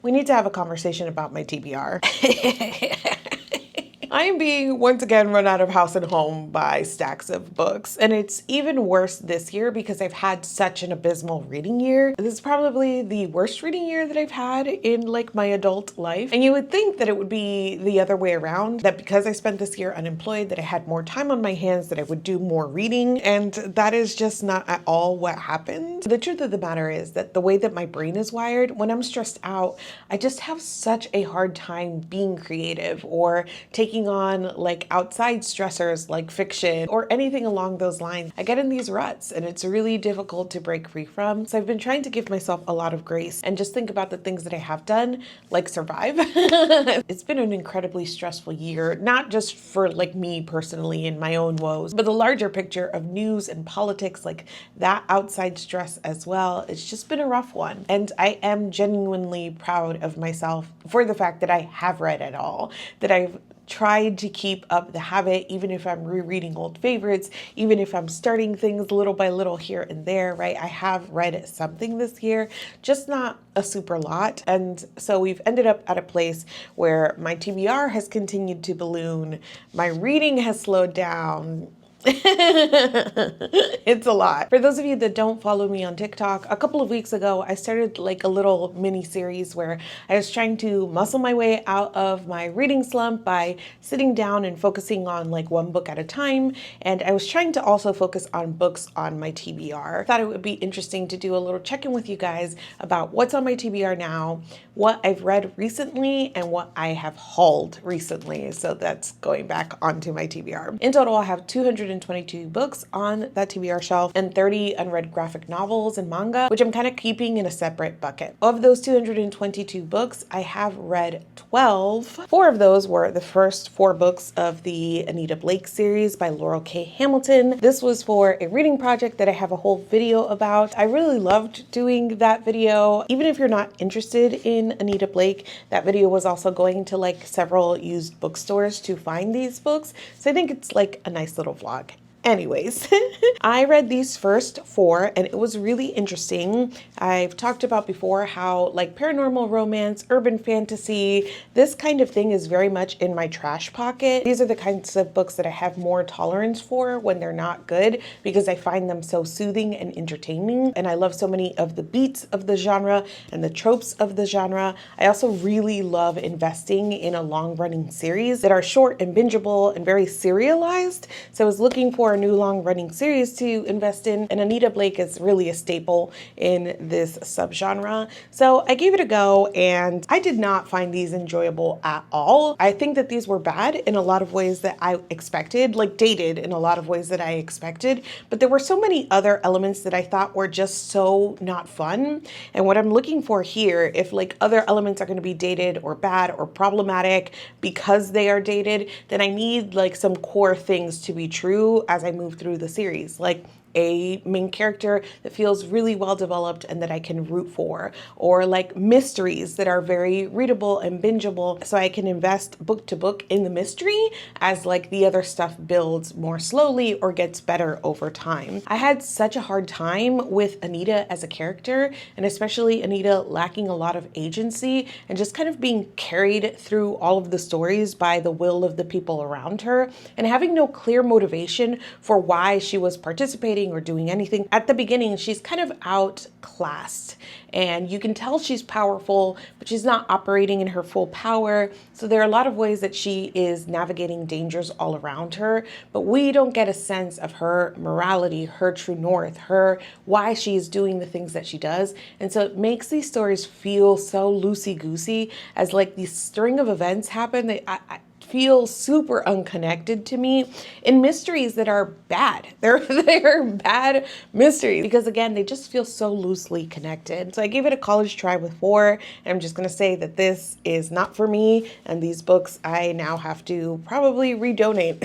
We need to have a conversation about my TBR. I am being once again run out of house and home by stacks of books, and it's even worse this year because I've had such an abysmal reading year. This is probably the worst reading year that I've had in like my adult life, and you would think that it would be the other way around, that because I spent this year unemployed that I had more time on my hands, that I would do more reading, and that is just not at all what happened. The truth of the matter is that the way that my brain is wired, when I'm stressed out, I just have such a hard time being creative or taking on like outside stressors like fiction or anything along those lines. I get in these ruts and it's really difficult to break free from. So I've been trying to give myself a lot of grace and just think about the things that I have done, like survive. It's been an incredibly stressful year, not just for like me personally and my own woes, but the larger picture of news and politics, like that outside stress as well. It's just been a rough one. And I am genuinely proud of myself for the fact that I have read it all, that I've tried to keep up the habit, even if I'm rereading old favorites, even if I'm starting things little by little here and there, right? I have read something this year, just not a super lot. And so we've ended up at a place where my TBR has continued to balloon, my reading has slowed down. It's a lot. For those of you that don't follow me on TikTok, a couple of weeks ago, I started like a little mini series where I was trying to muscle my way out of my reading slump by sitting down and focusing on like one book at a time. And I was trying to also focus on books on my TBR. I thought it would be interesting to do a little check-in with you guys about what's on my TBR now, what I've read recently, and what I have hauled recently. So that's going back onto my TBR. In total, I have 222 books on that TBR shelf and 30 unread graphic novels and manga, which I'm kind of keeping in a separate bucket. Of those 222 books, I have read 12. 4 of those were the first 4 books of the Anita Blake series by Laurel K. Hamilton. This was for a reading project that I have a whole video about. I really loved doing that video. Even if you're not interested in Anita Blake, that video was also going to like several used bookstores to find these books. So I think it's like a nice little vlog. Anyways, I read these first 4 and it was really interesting. I've talked about before how like paranormal romance, urban fantasy, this kind of thing is very much in my trash pocket. These are the kinds of books that I have more tolerance for when they're not good because I find them so soothing and entertaining. And I love so many of the beats of the genre and the tropes of the genre. I also really love investing in a long-running series that are short and bingeable and very serialized. So I was looking for a new long-running series to invest in, and Anita Blake is really a staple in this subgenre. So I gave it a go, and I did not find these enjoyable at all. I think that these were bad in a lot of ways that I expected, like dated in a lot of ways that I expected, but there were so many other elements that I thought were just so not fun. And what I'm looking for here, if like other elements are going to be dated or bad or problematic because they are dated, then I need like some core things to be true as I move through the series, like a main character that feels really well developed and that I can root for, or like mysteries that are very readable and bingeable so I can invest book to book in the mystery as like the other stuff builds more slowly or gets better over time. I had such a hard time with Anita as a character, and especially Anita lacking a lot of agency and just kind of being carried through all of the stories by the will of the people around her and having no clear motivation for why she was participating or doing anything. At the beginning, she's kind of outclassed and you can tell she's powerful, but she's not operating in her full power. So there are a lot of ways that she is navigating dangers all around her, but we don't get a sense of her morality, her true north, her why she's doing the things that she does. And so it makes these stories feel so loosey-goosey as like these string of events happen that I feel super unconnected to me in mysteries that are bad. They're bad mysteries because again, they just feel so loosely connected. So I gave it a college try with 4. And I'm just gonna say that this is not for me. And these books I now have to probably redonate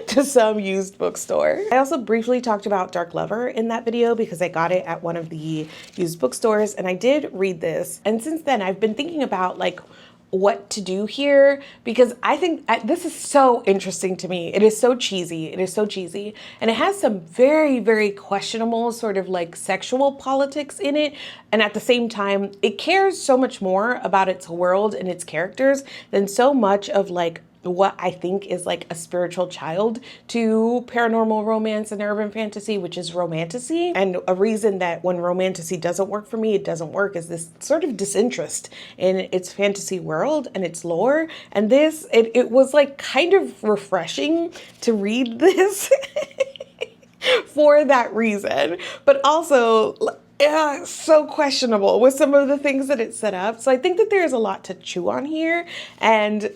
to some used bookstore. I also briefly talked about Dark Lover in that video because I got it at one of the used bookstores and I did read this. And since then I've been thinking about like, what to do here, because I think this is so interesting to me. It is so cheesy. It is so cheesy. And it has some very, very questionable sort of like sexual politics in it. And at the same time, it cares so much more about its world and its characters than so much of like what I think is like a spiritual child to paranormal romance and urban fantasy, which is romantasy. And a reason that when romantasy doesn't work for me, it doesn't work, is this sort of disinterest in its fantasy world and its lore. And this, it was like kind of refreshing to read this for that reason, but also so questionable with some of the things that it set up. So I think that there's a lot to chew on here, and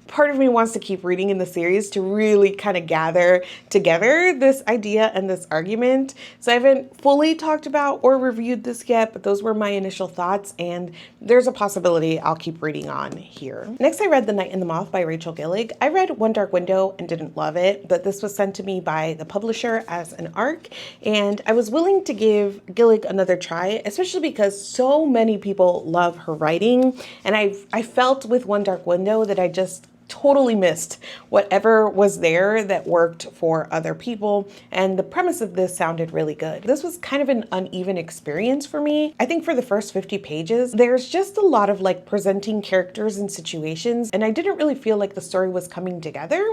part of me wants to keep reading in the series to really kind of gather together this idea and this argument. So I haven't fully talked about or reviewed this yet, but those were my initial thoughts, and there's a possibility I'll keep reading on here. Next, I read The Night and the Moth by Rachel Gilling. I read One Dark Window and didn't love it, but this was sent to me by the publisher as an ARC, and I was willing to give Gilling another try, especially because so many people love her writing, and I felt with One Dark Window that I just totally missed whatever was there that worked for other people, and the premise of this sounded really good. This was kind of an uneven experience for me. I think for the first 50 pages, there's just a lot of like presenting characters and situations, and I didn't really feel like the story was coming together.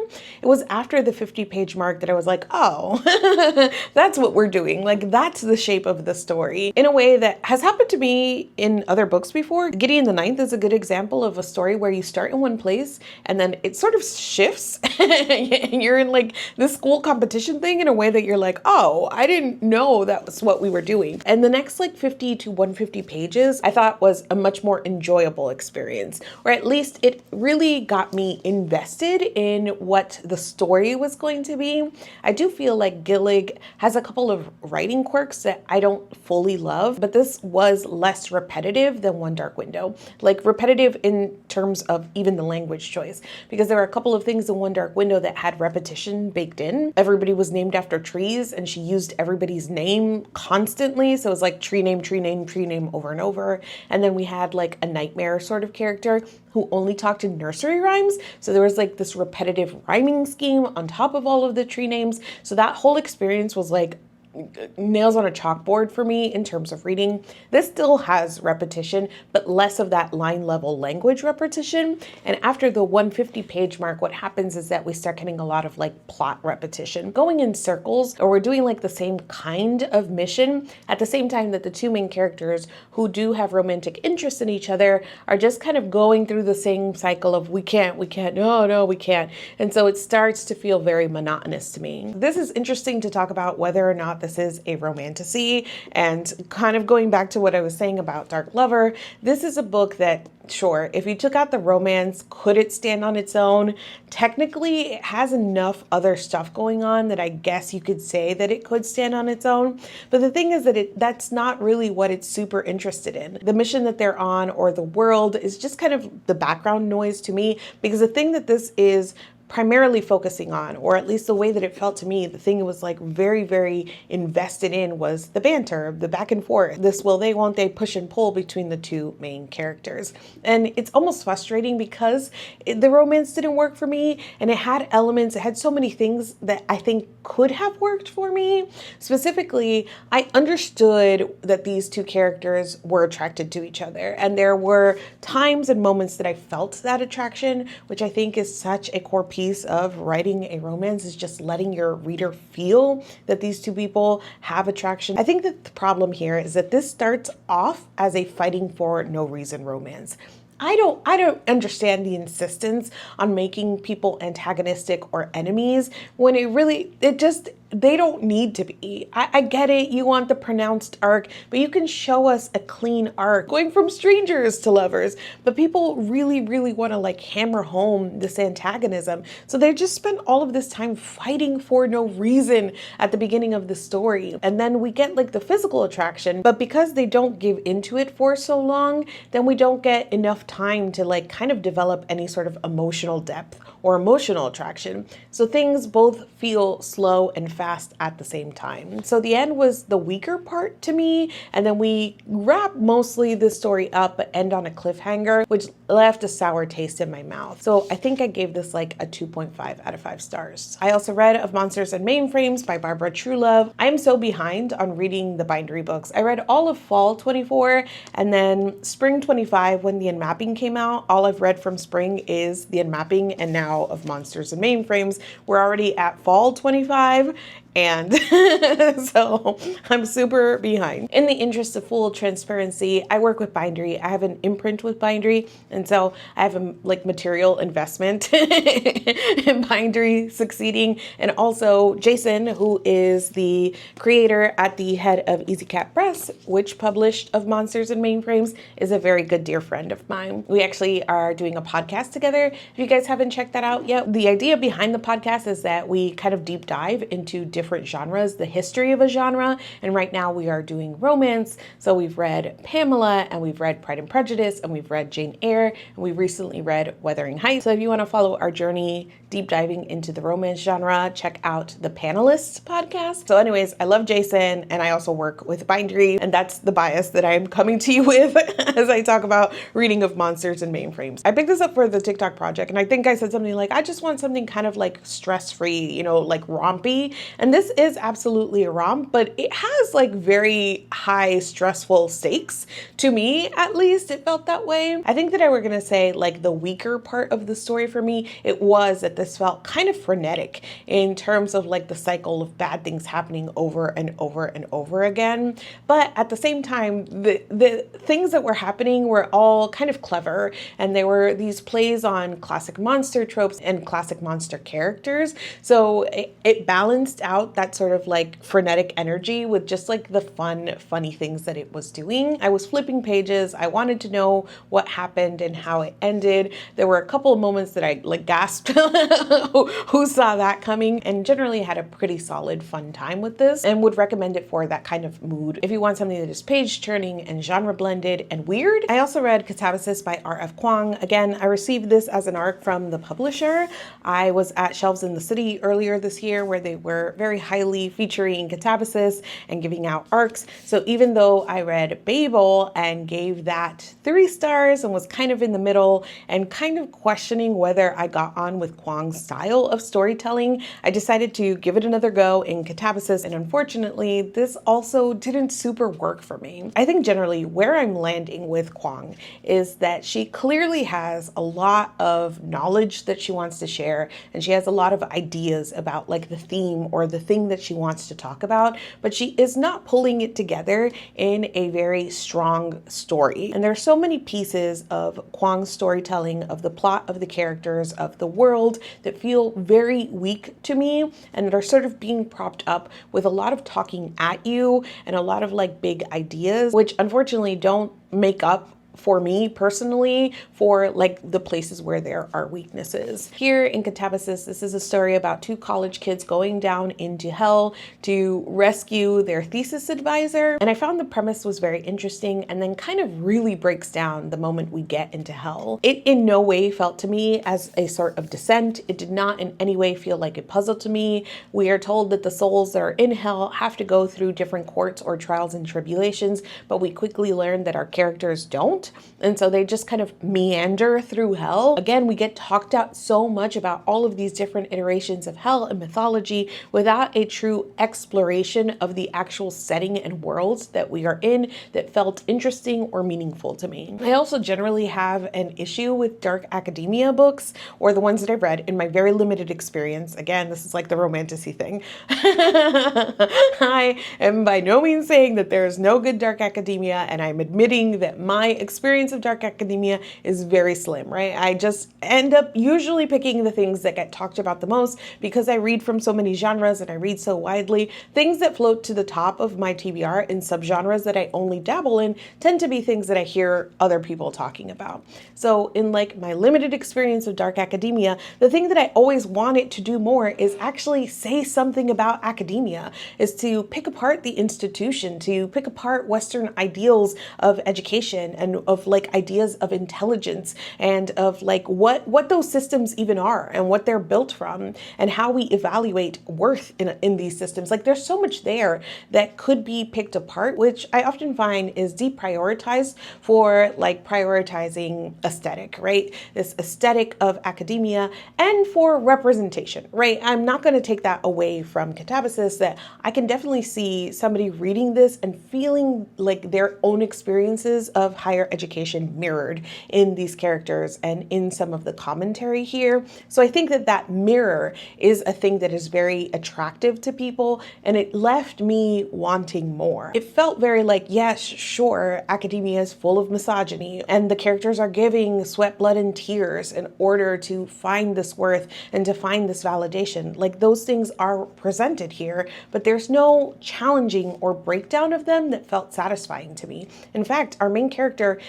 It was after the 50-page mark that I was like, oh, that's what we're doing. Like, that's the shape of the story in a way that has happened to me in other books before. Gideon the Ninth is a good example of a story where you start in one place and then it sort of shifts and you're in like this school competition thing in a way that you're like, oh, I didn't know that was what we were doing. And the next like 50 to 150 pages I thought was a much more enjoyable experience, or at least it really got me invested in what the story was going to be. I do feel like Gilling has a couple of writing quirks that I don't fully love, but this was less repetitive than One Dark Window. Like repetitive in terms of even the language choice, because there were a couple of things in One Dark Window that had repetition baked in. Everybody was named after trees, and she used everybody's name constantly. So it was like tree name, tree name, tree name over and over. And then we had like a nightmare sort of character who only talked in nursery rhymes. So there was like this repetitive rhyming scheme on top of all of the tree names. So that whole experience was like nails on a chalkboard for me in terms of reading. This still has repetition, but less of that line level language repetition. And after the 150-page mark, what happens is that we start getting a lot of like plot repetition, going in circles, or we're doing like the same kind of mission at the same time that the two main characters who do have romantic interest in each other are just kind of going through the same cycle of we can't, no, we can't. And so it starts to feel very monotonous to me. This is interesting to talk about whether or not this is a romantasy, and kind of going back to what I was saying about Dark Lover, this is a book that, sure, if you took out the romance, could it stand on its own? Technically, it has enough other stuff going on that I guess you could say that it could stand on its own. But the thing is that that's not really what it's super interested in. The mission that they're on or the world is just kind of the background noise to me, because the thing that this is primarily focusing on, or at least the way that it felt to me, the thing it was like very, very invested in was the banter, the back and forth, this will they, won't they push and pull between the two main characters. And it's almost frustrating because the romance didn't work for me, and it had elements, it had so many things that I think could have worked for me. Specifically, I understood that these two characters were attracted to each other, and there were times and moments that I felt that attraction, which I think is such a core piece of writing a romance, is just letting your reader feel that these two people have attraction. I think that the problem here is that this starts off as a fighting for no reason romance. I don't understand the insistence on making people antagonistic or enemies when they don't need to be. I get it, you want the pronounced arc, but you can show us a clean arc going from strangers to lovers. But people really, really want to like hammer home this antagonism. So they just spend all of this time fighting for no reason at the beginning of the story. And then we get like the physical attraction, but because they don't give into it for so long, then we don't get enough time to like kind of develop any sort of emotional depth or emotional attraction. So things both feel slow and fast at the same time. So the end was the weaker part to me, and then we wrap mostly the story up but end on a cliffhanger, which left a sour taste in my mouth. So I think I gave this like a 2.5 out of 5 stars. I also read Of Monsters and Mainframes by Barbara Truelove. I'm so behind on reading the bindery books. I read all of fall 24 and then spring 25 when the unmapping came out. All I've read from spring is the unmapping and now Of Monsters and Mainframes. We're already at fall 25 and so I'm super behind. In the interest of full transparency, I work with bindery. I have an imprint with bindery, and so I have a like material investment in bindery succeeding. And also Jason, who is the creator at the head of Easy Cat Press, which published Of Monsters and Mainframes, is a very good dear friend of mine. We actually are doing a podcast together. If you guys haven't checked that out yet, the idea behind the podcast is that we kind of deep dive into different genres, the history of a genre. And right now we are doing romance. So we've read Pamela, and we've read Pride and Prejudice, and we've read Jane Eyre, and we recently read Wuthering Heights. So if you want to follow our journey deep diving into the romance genre, check out the Panelists podcast. So anyways, I love Jason, and I also work with bindery, and that's the bias that I'm coming to you with as I talk about reading Of Monsters and Mainframes. I picked this up for the TikTok project, and I think I said something like, I just want something kind of like stress-free, you know, like rompy. And this is absolutely a romp, but it has like very high stressful stakes. To me, at least, it felt that way. I think that I were gonna say like the weaker part of the story for me, it was that this felt kind of frenetic in terms of like the cycle of bad things happening over and over and over again. But at the same time, the things that were happening were all kind of clever, and there were these plays on classic monster tropes and classic monster characters. So it balanced out that sort of like frenetic energy with just like the funny things that it was doing. I was flipping pages. I wanted to know what happened and how it ended. There were a couple of moments that I like gasped, who saw that coming, and generally had a pretty solid fun time with this and would recommend it for that kind of mood. If you want something that is page turning and genre blended and weird. I also read Katabasis by RF Kuang. Again, I received this as an ARC from the publisher. I was at Shelves in the City earlier this year where they were very highly featuring Katabasis and giving out ARCs. So even though I read Babel and gave that 3 stars and was kind of in the middle and kind of questioning whether I got on with Kuang's style of storytelling, I decided to give it another go in Katabasis, and unfortunately, this also didn't super work for me. I think generally where I'm landing with Kuang is that she clearly has a lot of knowledge that she wants to share, and she has a lot of ideas about like the theme or the thing that she wants to talk about, but she is not pulling it together in a very strong story. And there are so many pieces of Kuang's storytelling, of the plot, of the characters, of the world that feel very weak to me and that are sort of being propped up with a lot of talking at you and a lot of like big ideas, which unfortunately don't make up for me personally for like the places where there are weaknesses. Here in Katabasis, this is a story about 2 college kids going down into hell to rescue their thesis advisor. And I found the premise was very interesting and then kind of really breaks down the moment we get into hell. It in no way felt to me as a sort of descent. It did not in any way feel like a puzzle to me. We are told that the souls that are in hell have to go through different courts or trials and tribulations, but we quickly learn that our characters don't. And so they just kind of meander through hell. Again, we get talked out so much about all of these different iterations of hell and mythology without a true exploration of the actual setting and worlds that we are in that felt interesting or meaningful to me. I also generally have an issue with dark academia books, or the ones that I've read in my very limited experience. Again, this is like the romanticy thing. I am by no means saying that there is no good dark academia, and I'm admitting that my experience of dark academia is very slim, right? I just end up usually picking the things that get talked about the most because I read from so many genres and I read so widely. Things that float to the top of my TBR in subgenres that I only dabble in tend to be things that I hear other people talking about. So in like my limited experience of dark academia, the thing that I always want it to do more is actually say something about academia, is to pick apart the institution, to pick apart Western ideals of education and of like ideas of intelligence and of like what those systems even are and what they're built from and how we evaluate worth in these systems. Like there's so much there that could be picked apart, which I often find is deprioritized for like prioritizing aesthetic, right? This aesthetic of academia and for representation, right? I'm not going to take that away from Katabasis, that I can definitely see somebody reading this and feeling like their own experiences of higher education mirrored in these characters and in some of the commentary here. So I think that that mirror is a thing that is very attractive to people, and it left me wanting more. It felt very like, yes, sure, academia is full of misogyny and the characters are giving sweat, blood, and tears in order to find this worth and to find this validation. Like those things are presented here, but there's no challenging or breakdown of them that felt satisfying to me. In fact, our main character,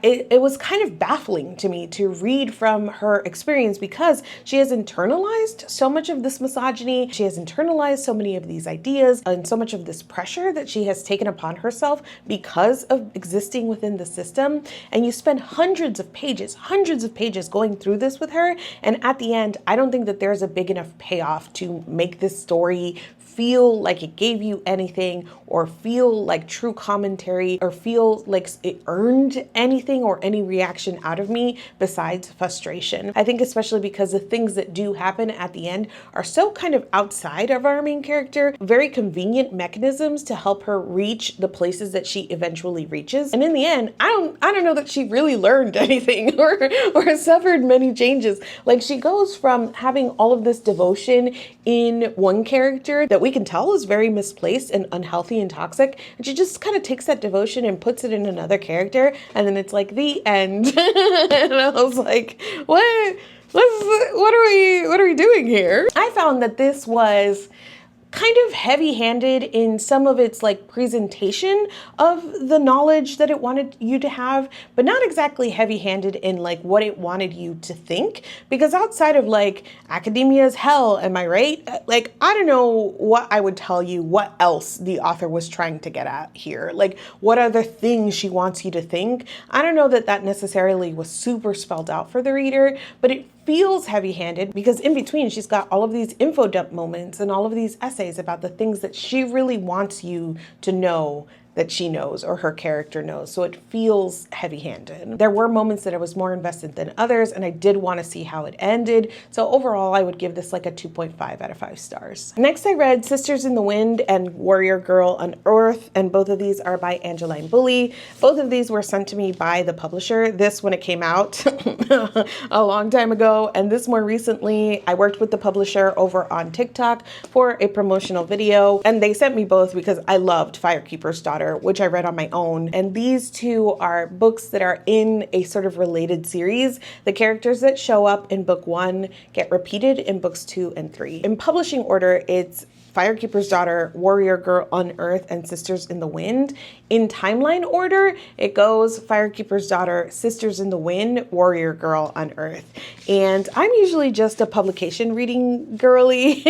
it was kind of baffling to me to read from her experience because she has internalized so much of this misogyny. She has internalized so many of these ideas and so much of this pressure that she has taken upon herself because of existing within the system. And you spend hundreds of pages going through this with her. And at the end, I don't think that there's a big enough payoff to make this story feel like it gave you anything or feel like true commentary or feel like it earned anything or any reaction out of me besides frustration. I think especially because the things that do happen at the end are so kind of outside of our main character, very convenient mechanisms to help her reach the places that she eventually reaches. And in the end, I don't know that she really learned anything or suffered many changes. Like she goes from having all of this devotion in one character that we can tell is very misplaced and unhealthy and toxic, and she just kind of takes that devotion and puts it in another character, and then it's like the end. And I was like, what are we doing here? I found that this was kind of heavy-handed in some of its like presentation of the knowledge that it wanted you to have, but not exactly heavy-handed in like what it wanted you to think. Because outside of like academia is hell, am I right? Like, I don't know what I would tell you what else the author was trying to get at here. Like what other things she wants you to think. I don't know that that necessarily was super spelled out for the reader, but it feels heavy-handed because in between she's got all of these info dump moments and all of these essays about the things that she really wants you to know that she knows or her character knows. So it feels heavy-handed. There were moments that I was more invested than others, and I did want to see how it ended. So overall, I would give this like a 2.5 out of 5 stars. Next, I read Sisters in the Wind and Warrior Girl Unearthed, and both of these are by Angeline Boulley. Both of these were sent to me by the publisher. This when it came out a long time ago, and this more recently, I worked with the publisher over on TikTok for a promotional video, and they sent me both because I loved Firekeeper's Daughter, which I read on my own. And these two are books that are in a sort of related series. The characters that show up in book 1 get repeated in books 2 and 3. In publishing order, it's Firekeeper's Daughter, Warrior Girl Unearthed, and Sisters in the Wind. In timeline order, it goes Firekeeper's Daughter, Sisters in the Wind, Warrior Girl Unearthed. And I'm usually just a publication reading girly.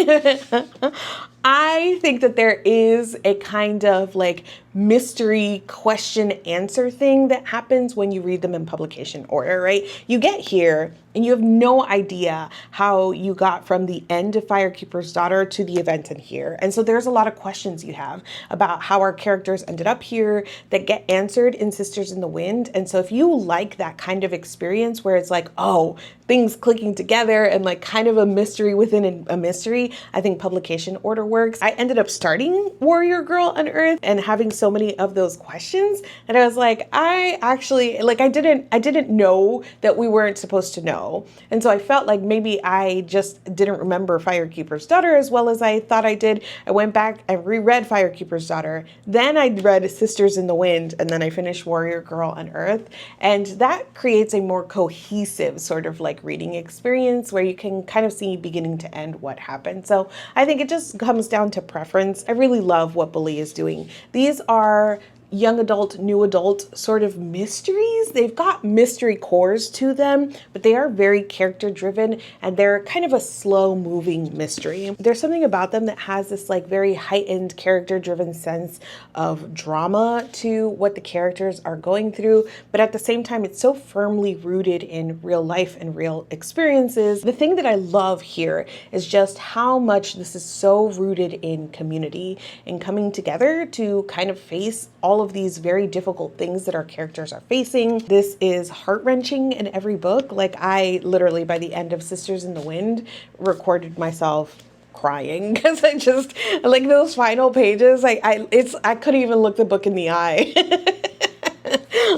I think that there is a kind of like mystery question answer thing that happens when you read them in publication order, right? You get here and you have no idea how you got from the end of Firekeeper's Daughter to the event in here. And so there's a lot of questions you have about how our characters ended up here that get answered in Sisters in the Wind. And so if you like that kind of experience where it's like, oh, things clicking together and like kind of a mystery within a mystery, I think publication order works. I ended up starting Warrior Girl Unearthed and having so many of those questions, and I was like, I actually, like, I didn't know that we weren't supposed to know. And so I felt like maybe I just didn't remember Firekeeper's Daughter as well as I thought I did. I went back and reread Firekeeper's Daughter, then I read Sisters in the Wind, and then I finished Warrior Girl Unearthed. And that creates a more cohesive sort of like reading experience where you can kind of see beginning to end what happened. So I think it just comes down to preference. I really love what Boulley is doing. These are young adult, new adult sort of mysteries. They've got mystery cores to them, but they are very character driven and they're kind of a slow moving mystery. There's something about them that has this like very heightened character driven sense of drama to what the characters are going through, but at the same time, it's so firmly rooted in real life and real experiences. The thing that I love here is just how much this is so rooted in community and coming together to kind of face all of these very difficult things that our characters are facing. This is heart-wrenching in every book. Like I literally, by the end of Sisters in the Wind, recorded myself crying because I just like those final pages. I couldn't even look the book in the eye.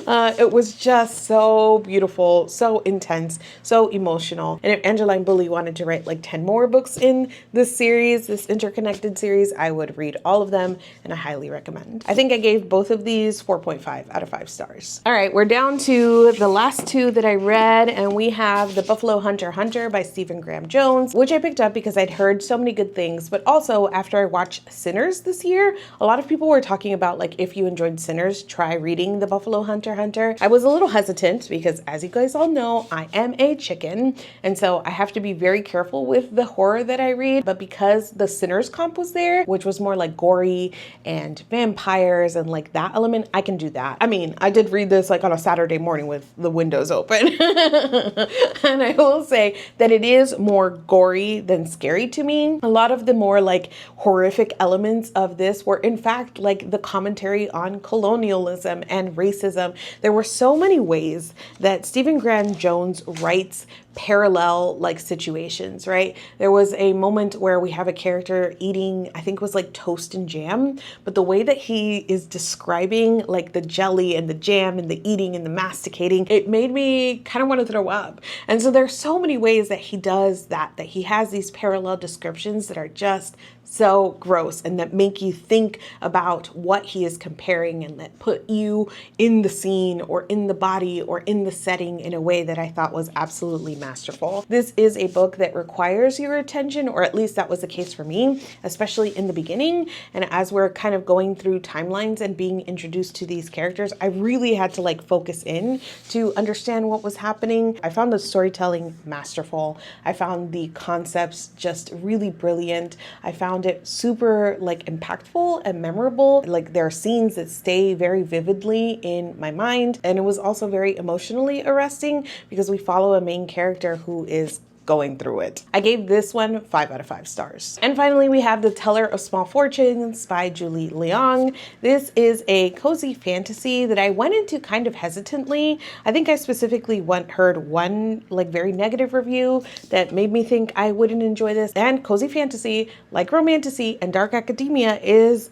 It was just so beautiful, so intense, so emotional. And if Angeline Boulley wanted to write like 10 more books in this series, this interconnected series, I would read all of them and I highly recommend. I think I gave both of these 4.5 out of 5 stars. All right, we're down to the last two that I read, and we have The Buffalo Hunter Hunter by Stephen Graham Jones, which I picked up because I'd heard so many good things, but also after I watched Sinners this year, a lot of people were talking about like, if you enjoyed Sinners, try reading The Buffalo Hunter Hunter. I was a little hesitant because, as you guys all know, I am a chicken, and so I have to be very careful with the horror that I read. But because the Sinners comp was there, which was more like gory and vampires and like that element, I can do that. I mean, I did read this like on a Saturday morning with the windows open. And I will say that it is more gory than scary to me. A lot of the more like horrific elements of this were in fact like the commentary on colonialism and racism. There were so many ways that Stephen Graham Jones writes parallel like situations, right? There was a moment where we have a character eating, I think it was like toast and jam, but the way that he is describing like the jelly and the jam and the eating and the masticating, it made me kind of want to throw up. And so there's so many ways that he does that he has these parallel descriptions that are just so gross and that make you think about what he is comparing and that put you in the scene or in the body or in the setting in a way that I thought was absolutely masterful. This is a book that requires your attention, or at least that was the case for me, especially in the beginning. And as we're kind of going through timelines and being introduced to these characters, I really had to like focus in to understand what was happening. I found the storytelling masterful. I found the concepts just really brilliant. I found it super like impactful and memorable. Like there are scenes that stay very vividly in my mind, and it was also very emotionally arresting because we follow a main character who is going through it. I gave this one 5 out of 5 stars. And finally, we have The Teller of Small Fortunes by Julie Leong. This is a cozy fantasy that I went into kind of hesitantly. I think I specifically heard one like very negative review that made me think I wouldn't enjoy this. And cozy fantasy, like romantasy and dark academia,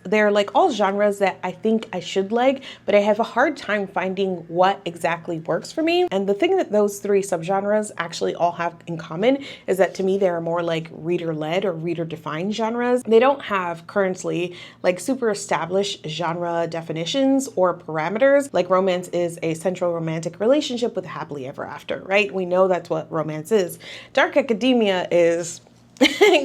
they're like all genres that I think I should like, but I have a hard time finding what exactly works for me. And the thing that those three subgenres actually all have in common is that to me they are more like reader-led or reader-defined genres. They don't have currently like super established genre definitions or parameters. Like romance is a central romantic relationship with a happily ever after, right? We know that's what romance is. Dark academia is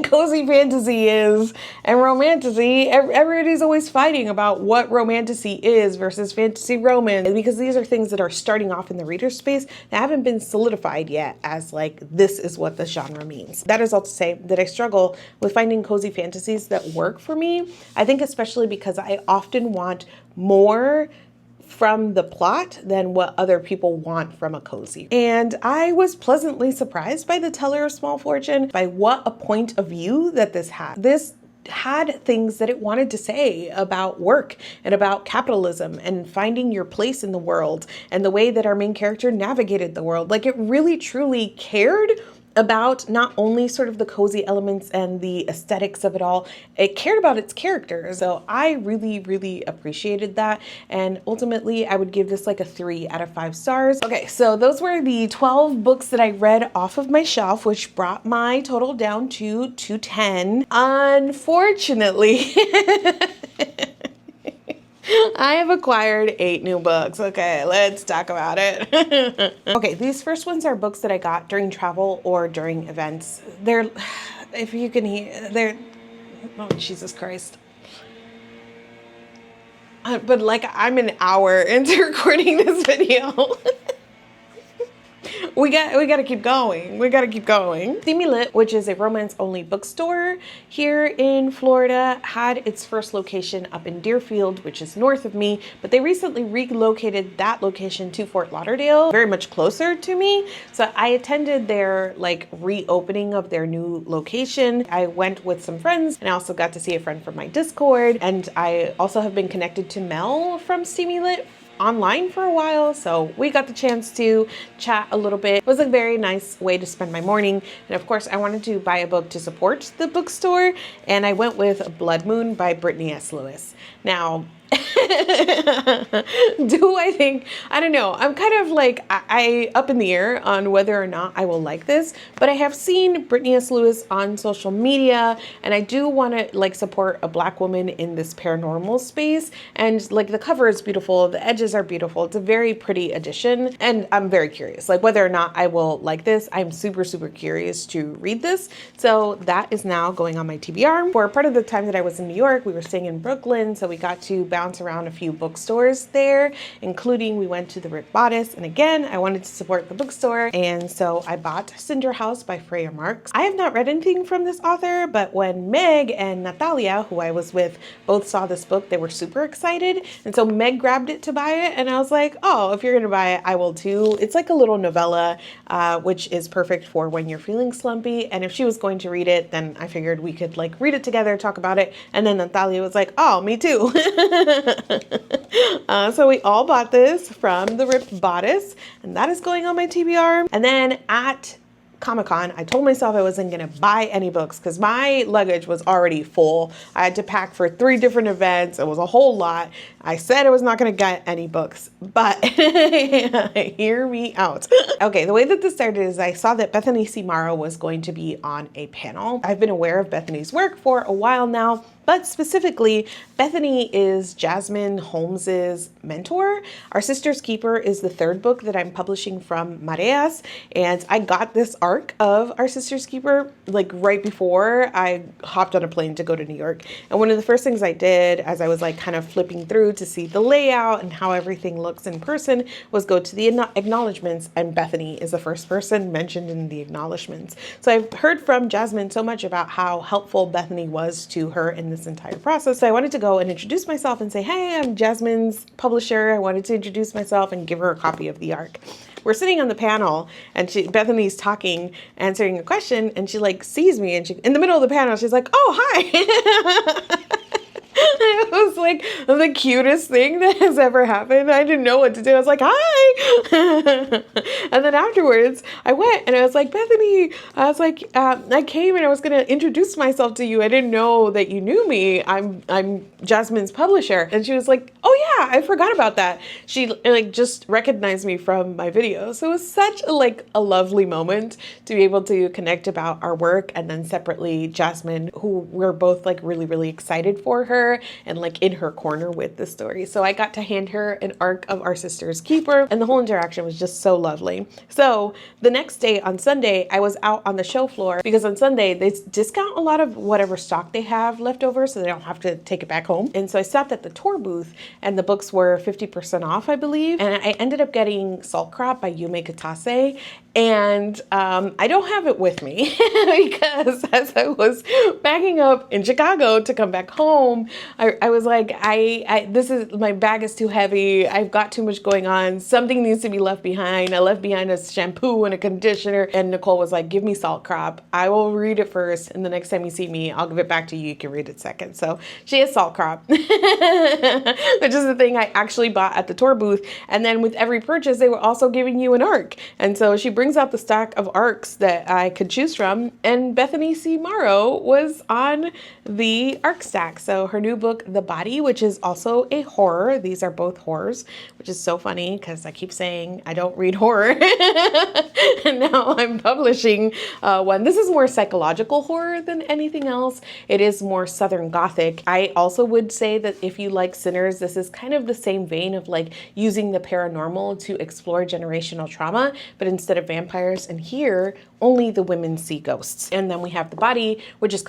cozy fantasy is, and romantasy, everybody's always fighting about what romantasy is versus fantasy romance, because these are things that are starting off in the reader space that haven't been solidified yet as like, this is what the genre means. That is all to say that I struggle with finding cozy fantasies that work for me. I think especially because I often want more from the plot than what other people want from a cozy. And I was pleasantly surprised by The Teller of Small Fortune, by what a point of view that this had. This had things that it wanted to say about work and about capitalism and finding your place in the world and the way that our main character navigated the world. Like it really truly cared about not only sort of the cozy elements and the aesthetics of it all, it cared about its characters. So I really, really appreciated that. And ultimately I would give this like a 3 out of 5 stars. Okay, so those were the 12 books that I read off of my shelf, which brought my total down to 210. Unfortunately, I have acquired 8 new books. Okay, let's talk about it. Okay, these first ones are books that I got during travel or during events. They're, if you can hear, they're, oh, Jesus Christ. But like I'm an hour into recording this video. We gotta keep going. We gotta keep going. Steamy Lit, which is a romance-only bookstore here in Florida, had its first location up in Deerfield, which is north of me, but they recently relocated that location to Fort Lauderdale, very much closer to me. So I attended their like reopening of their new location. I went with some friends, and I also got to see a friend from my Discord, and I also have been connected to Mel from Steamy Lit online for a while, so we got the chance to chat a little bit. It was a very nice way to spend my morning, and of course I wanted to buy a book to support the bookstore, and I went with Blood Moon by Brittany S. Lewis. Now, do I think, I don't know, I'm kind of like, I up in the air on whether or not I will like this, but I have seen Brittany S. Lewis on social media, and I do want to like support a Black woman in this paranormal space, and like the cover is beautiful, the edges are beautiful, it's a very pretty edition, and I'm very curious, like whether or not I will like this. I'm super curious to read this, so that is now going on my TBR. For part of the time that I was in New York, we were staying in Brooklyn, so we got to bounce around a few bookstores there, including we went to the Rip Bodice, and again I wanted to support the bookstore, and so I bought Cinder House by Freya Marks. I have not read anything from this author, but when Meg and Natalia, who I was with, both saw this book, they were super excited, and so Meg grabbed it to buy it, and I was like, oh, if you're gonna buy it, I will too. It's like a little novella, which is perfect for when you're feeling slumpy, and if she was going to read it, then I figured we could like read it together, talk about it, and then Natalia was like, oh, me too. So we all bought this from the Rip Bodice, and that is going on my TBR. And then at Comic-Con, I told myself I wasn't gonna buy any books because my luggage was already full. I had to pack for 3 different events. It was a whole lot. I said I was not gonna get any books, but hear me out. Okay, the way that this started is I saw that Bethany C. Morrow was going to be on a panel. I've been aware of Bethany's work for a while now, but specifically, Bethany is Jasmine Holmes's mentor. Our Sister's Keeper is the 3rd book that I'm publishing from Mareas, and I got this arc of Our Sister's Keeper like right before I hopped on a plane to go to New York. And one of the first things I did as I was like kind of flipping through to see the layout and how everything looks in person was go to the acknowledgements, and Bethany is the first person mentioned in the acknowledgements. So I've heard from Jasmine so much about how helpful Bethany was to her in this entire process. So I wanted to go and introduce myself and say, hey, I'm Jasmine's publisher. I wanted to introduce myself and give her a copy of the arc. We're sitting on the panel, and Bethany's talking, answering a question, and she like sees me, and she in the middle of the panel, she's like, oh, hi. It was like the cutest thing that has ever happened. I didn't know what to do. I was like, hi. And then afterwards I went and I was like, Bethany, I was like, I came and I was going to introduce myself to you. I didn't know that you knew me. I'm Jasmine's publisher. And she was like, oh yeah, I forgot about that. She like just recognized me from my video. So it was such a lovely moment to be able to connect about our work. And then separately, Jasmine, who we're both like really excited for her and like in her corner with the story. So I got to hand her an arc of Our Sister's Keeper, and the whole interaction was just so lovely. So the next day on Sunday, I was out on the show floor because on Sunday they discount a lot of whatever stock they have left over so they don't have to take it back home. And so I stopped at the tour booth and the books were 50% off, I believe. And I ended up getting Salt Crop by Yume Katase. And I don't have it with me because as I was packing up in Chicago to come back home, I was like, my bag is too heavy. I've got too much going on. Something needs to be left behind. I left behind a shampoo and a conditioner. And Nicole was like, give me Salt Crop. I will read it first. And the next time you see me, I'll give it back to you. You can read it second. So she has Salt Crop, which is the thing I actually bought at the tour booth. And then with every purchase, they were also giving you an arc. And so she brings out the stack of arcs that I could choose from. And Bethany C. Morrow was on the arc stack. So her new book, The Body, which is also a horror. These are both horrors, which is so funny because I keep saying I don't read horror. And now I'm publishing one. This is more psychological horror than anything else. It is more Southern Gothic. I also would say that if you like Sinners, this is kind of the same vein of like using the paranormal to explore generational trauma, but instead of vampires, and here only the women see ghosts. And then we have The Body, which is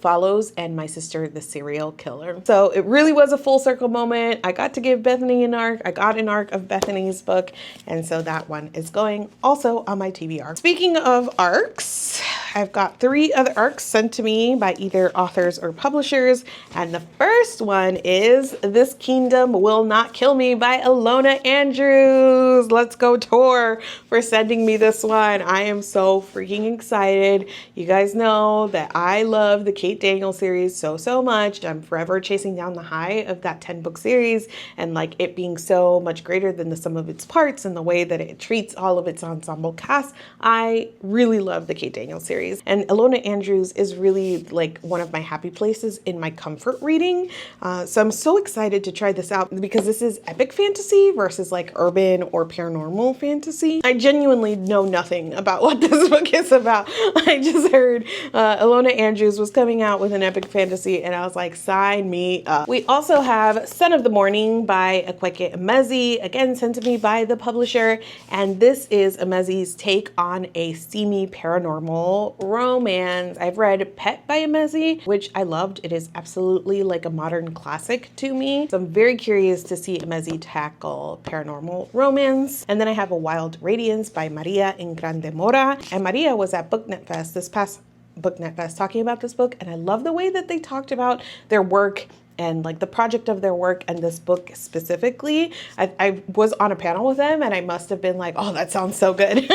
follows and My Sister the Serial Killer. bestseller. So it really was a full circle moment. I got to give Bethany an arc. I got an arc of Bethany's book. And so that one is going also on my TBR. Speaking of arcs, I've got 3 other arcs sent to me by either authors or publishers. And the first one is This Kingdom Will Not Kill Me by Ilona Andrews. Let's go, Tor, for sending me this one. I am so freaking excited. You guys know that I love the Kate Daniel series so much. I'm forever chasing down the high of that 10-book series and like it being so much greater than the sum of its parts and the way that it treats all of its ensemble cast. I really love the Kate Daniel series, and Ilona Andrews is really like one of my happy places in my comfort reading. So I'm so excited to try this out because this is epic fantasy versus like urban or paranormal fantasy. I genuinely know nothing about what this book is about. I just heard Ilona Andrews was coming out with an epic fantasy and I was like, sign me up. We also have Son of the Morning by Akweke Emezi, again sent to me by the publisher, and this is Emezi's take on a steamy paranormal romance. I've read Pet by Emezi, which I loved. It is absolutely like a modern classic to me. So I'm very curious to see Emezi tackle paranormal romance. And then I have A Wild Radiance by Maria Ingrandemora, and Maria was at Booknet Fest this past Booknet Fest talking about this book, and I love the way that they talked about their work and like the project of their work and this book specifically. I was on a panel with them and I must have been like, oh, that sounds so good.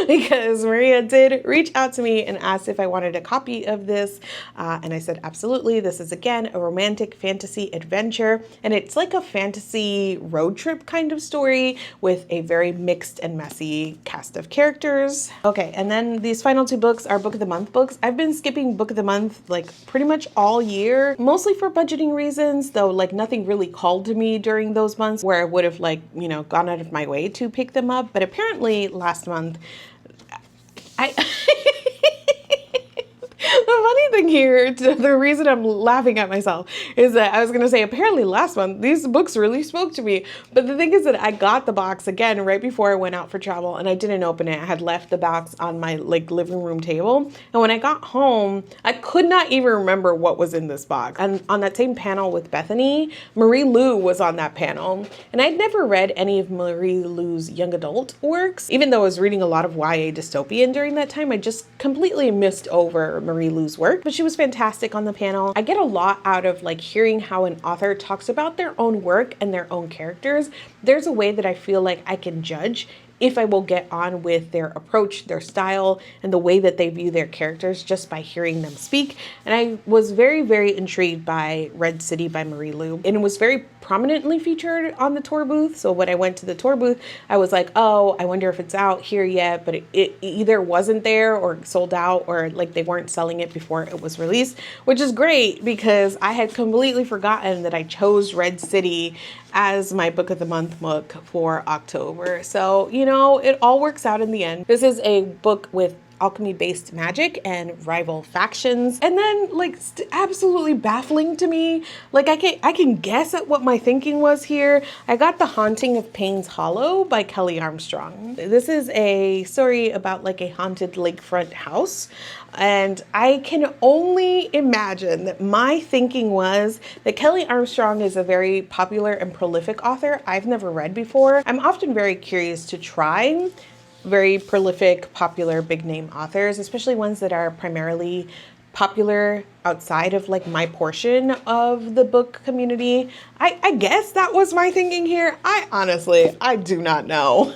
Because Maria did reach out to me and asked if I wanted a copy of this. And I said, absolutely. This is again, a romantic fantasy adventure. And it's like a fantasy road trip kind of story with a very mixed and messy cast of characters. Okay, and then these final 2 books are Book of the Month books. I've been skipping Book of the Month like pretty much all year, mostly for budgeting reasons, though like nothing really called to me during those months where I would have like, you know, gone out of my way to pick them up. But apparently last month, I the funny thing here, the reason I'm laughing at myself is that I was going to say, apparently last month, these books really spoke to me. But the thing is that I got the box again right before I went out for travel and I didn't open it. I had left the box on my like living room table. And when I got home, I could not even remember what was in this box. And on that same panel with Bethany, Marie Lu was on that panel. And I'd never read any of Marie Lu's young adult works. Even though I was reading a lot of YA dystopian during that time, I just completely missed over Marie Lu's work, but she was fantastic on the panel. I get a lot out of like hearing how an author talks about their own work and their own characters. There's a way that I feel like I can judge if I will get on with their approach, their style, and the way that they view their characters just by hearing them speak. And I was very intrigued by Red City by Marie Lu, and it was very prominently featured on the tour booth. So when I went to the tour booth, I was like, oh, I wonder if it's out here yet, but it either wasn't there or sold out, or like they weren't selling it before it was released, which is great because I had completely forgotten that I chose Red City as my Book of the Month book for October. So, you know, it all works out in the end. This is a book with alchemy-based magic and rival factions, and then like absolutely baffling to me. Like I can guess at what my thinking was here. I got The Haunting of Payne's Hollow by Kelly Armstrong. This is a story about like a haunted lakefront house, and I can only imagine that my thinking was that Kelly Armstrong is a very popular and prolific author I've never read before. I'm often very curious to try very prolific, popular, big name authors, especially ones that are primarily popular outside of like my portion of the book community. I guess that was my thinking here. I do not know.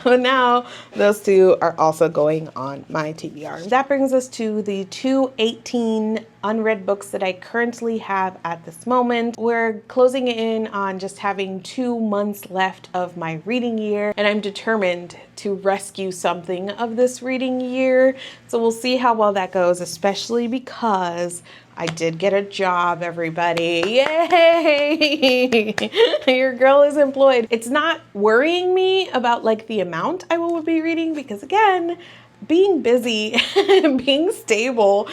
But now those 2 are also going on my TBR. That brings us to the 218 unread books that I currently have at this moment. We're closing in on just having 2 months left of my reading year, and I'm determined to rescue something of this reading year. So we'll see how well that goes, especially because I did get a job, everybody. Yay! Your girl is employed. It's not worrying me about like the amount I will be reading because again, being busy and being stable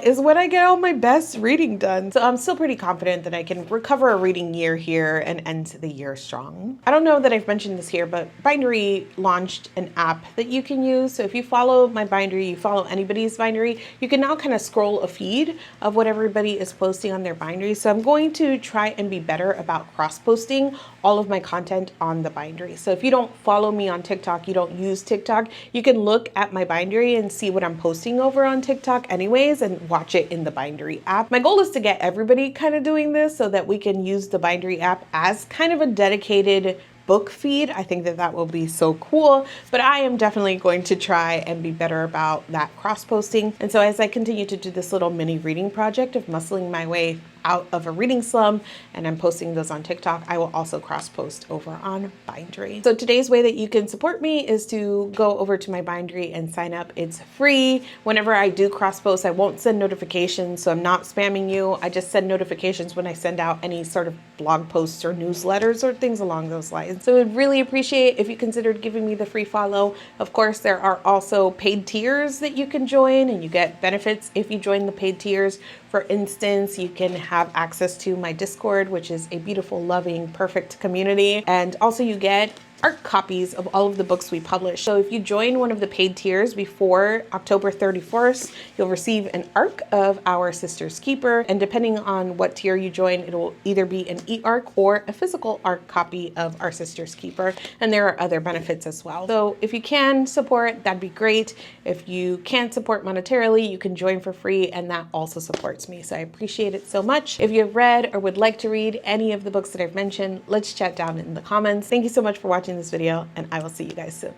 is when I get all my best reading done. So I'm still pretty confident that I can recover a reading year here and end the year strong. I don't know that I've mentioned this here, but Bindery launched an app that you can use. So if you follow my Bindery, you follow anybody's Bindery, you can now kind of scroll a feed of what everybody is posting on their Bindery. So I'm going to try and be better about cross-posting all of my content on the Bindery. So if you don't follow me on TikTok, you don't use TikTok, you can look at my Bindery and see what I'm posting over on TikTok anyways and watch it in the Bindery app. My goal is to get everybody kind of doing this so that we can use the Bindery app as kind of a dedicated book feed. I think that that will be so cool, but I am definitely going to try and be better about that cross posting. And so as I continue to do this little mini reading project of muscling my way out of a reading slump, and I'm posting those on TikTok, I will also cross post over on Bindery. So today's way that you can support me is to go over to my Bindery and sign up. It's free. Whenever I do cross post, I won't send notifications, so I'm not spamming you. I just send notifications when I send out any sort of blog posts or newsletters or things along those lines. So I'd really appreciate if you considered giving me the free follow. Of course, there are also paid tiers that you can join, and you get benefits if you join the paid tiers. For instance, you can have access to my Discord, which is a beautiful, loving, perfect community. And also you get ARC copies of all of the books we publish. So if you join one of the paid tiers before October 31st, you'll receive an ARC of Our Sister's Keeper. And depending on what tier you join, it will either be an e-ARC or a physical ARC copy of Our Sister's Keeper. And there are other benefits as well. So if you can support, that'd be great. If you can't support monetarily, you can join for free, and that also supports me. So I appreciate it so much. If you've read or would like to read any of the books that I've mentioned, let's chat down in the comments. Thank you so much for watching this video, and I will see you guys soon.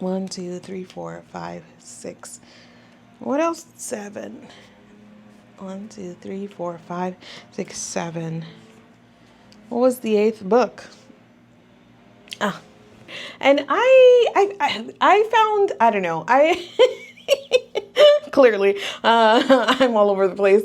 1, 2, 3, 4, 5, 6. What else? 7. 1, 2, 3, 4, 5, 6, 7. What was the 8th book? And I found, I don't know, clearly, I'm all over the place.